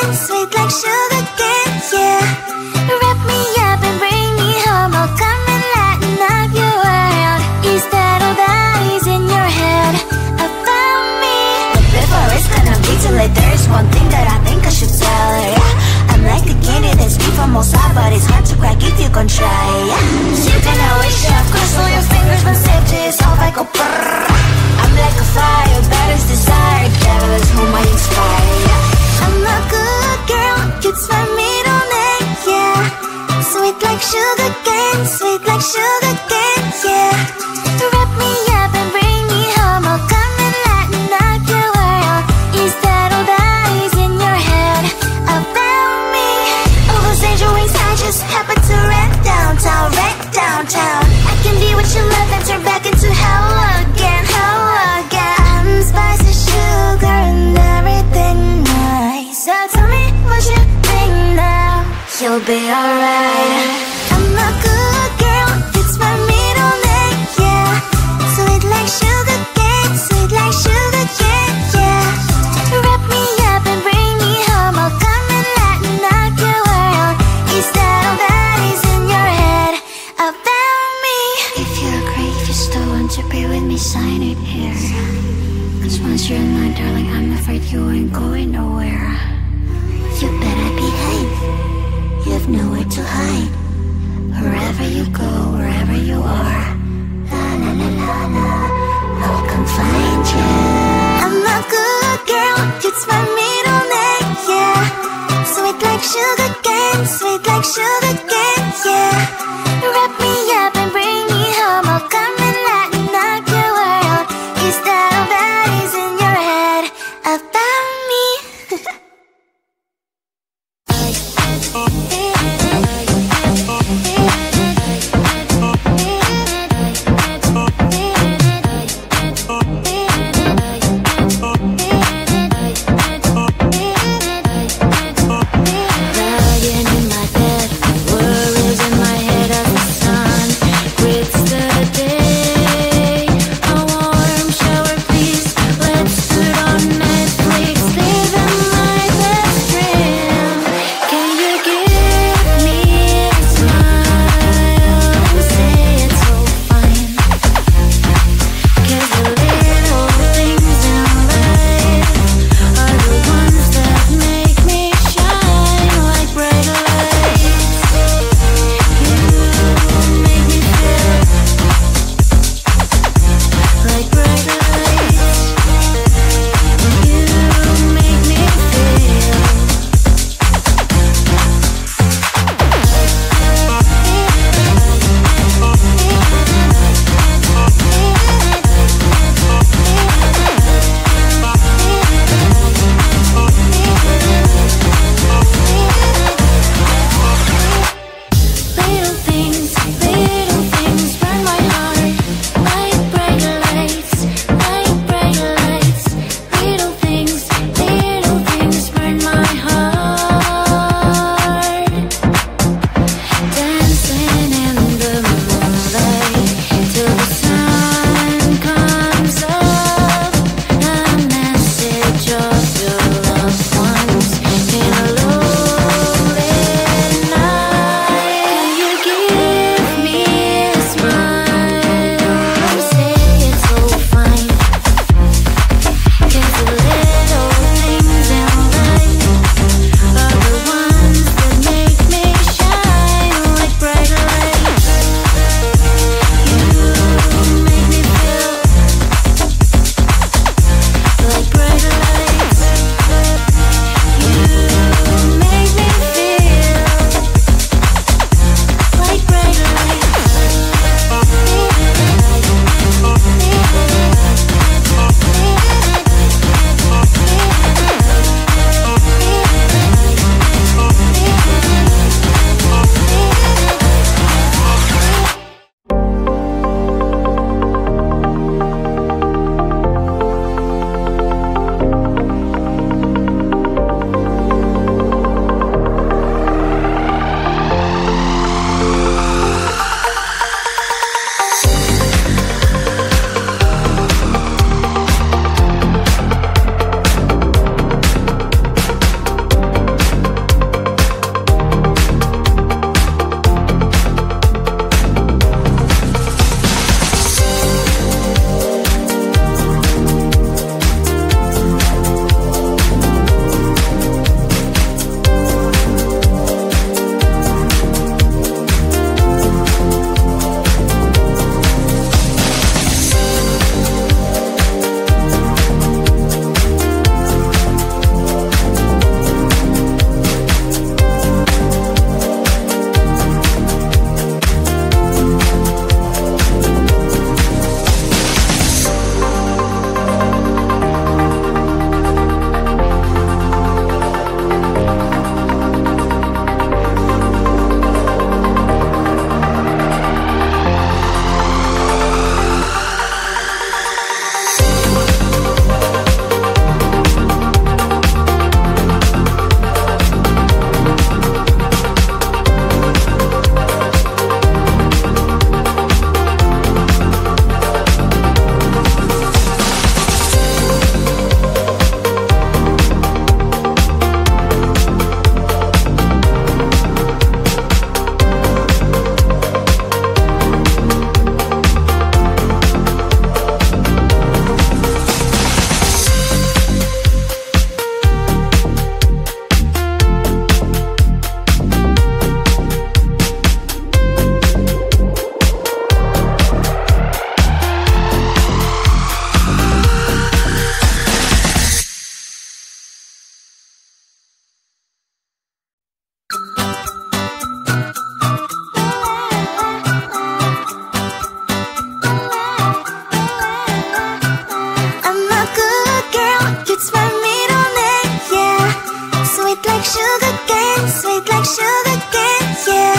cane, sweet like sugar cane, yeah. Wrap me up and bring me home, I'll come and lighten up your world. Is that all that is in your head about me? But before it's gonna be too late, there's one thing that I think I should tell her, yeah. I'm like the candy that's sweet from outside, but it's hard to crack if you can try, yeah. You can always shove, cross all your fingers, but safety is off, I go brrrr. I'm like a fire, baddest desire, devil is whom I inspire, yeah. I'm a good girl, it's my middle name, yeah. Sweet like sugar cane, sweet like sugar cane, yeah. Wrap me up and bring me home, I'll come and lighten up your world. Is that all that is in your head about me? All those angel wings I just happen to rent downtown, rent downtown. I can be what you love and turn back into hell again, hell again. I'm spicy sugar and everything nice. So tell me what you think now, you'll be alright. I'm a good girl, it's my middle name, yeah. Sweet like sugar cane, sweet like sugar cane, yeah. Wrap me up and bring me home, I'll come and lighten up your world. Is that all that is in your head about me? If you agree, if you still want to be with me, sign it here. Cause once you're mine, darling, I'm afraid you ain't going nowhere. You better behave, you have nowhere to hide. Wherever you go, wherever you are, la la la la la, I'll come find you. I'm a good girl, it's my middle name, yeah. Sweet like sugar cane, sweet like sugar cane, yeah. Wrap me up and bring me home, I'll come and lighten up your world. Is that all that is in your head about me? Can you give sugar cane, sweet like sugar cane, yeah.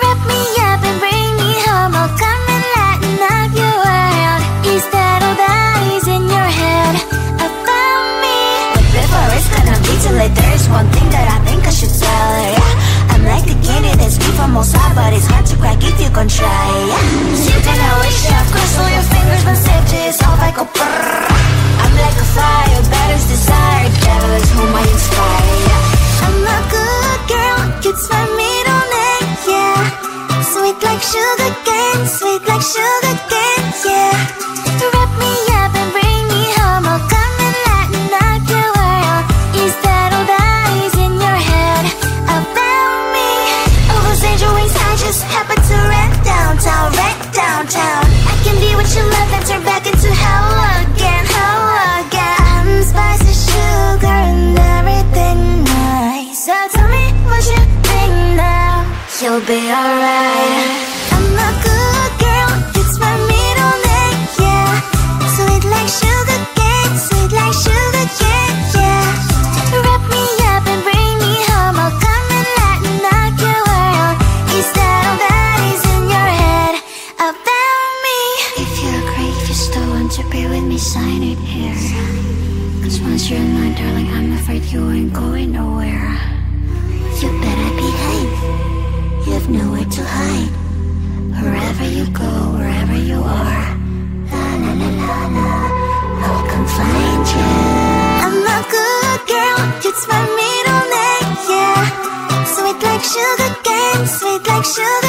Wrap me up and bring me home, I'll come and lighten up your world. Is that all that is in your head about me? But before it's gonna be too late, there's one thing that I think I should tell her, yeah. I'm like the candy that's sweet from outside, but it's hard to crack if you can try, yeah. Sweet and I wish you have crystal your fingers, but safety is all like a brrrr. I'm like a fire, batter's desire, devil is whom I inspire, yeah. I'm a good girl, it's my middle name, yeah. Sweet like sugar cane, sweet like sugar cane, yeah. Wrap me up and bring me home, I'll come and lighten up your world. Is that all that is in your head about me? All those angel wings I just happen to rent downtown, I can be what you love and turn back into hell again, I'm spicy sugar and everything nice. So tell me what you think now, you'll be alright. I'm a good girl, it's my middle name, yeah. Sweet like sugar cane, sweet like sugar cane, yeah. Wrap me up and bring me home, I'll come and lighten up your world. Is that all that is in your head about me? If you agree, if you still want to be with me, sign it here. Cause once you're in line, darling, I'm afraid you ain't going nowhere. You better behave, you have nowhere to hide. Wherever you go, wherever you are, la la la la la, I'll come find you. I'm a good girl, it's my middle name, yeah. Sweet like sugar cane, sweet like sugar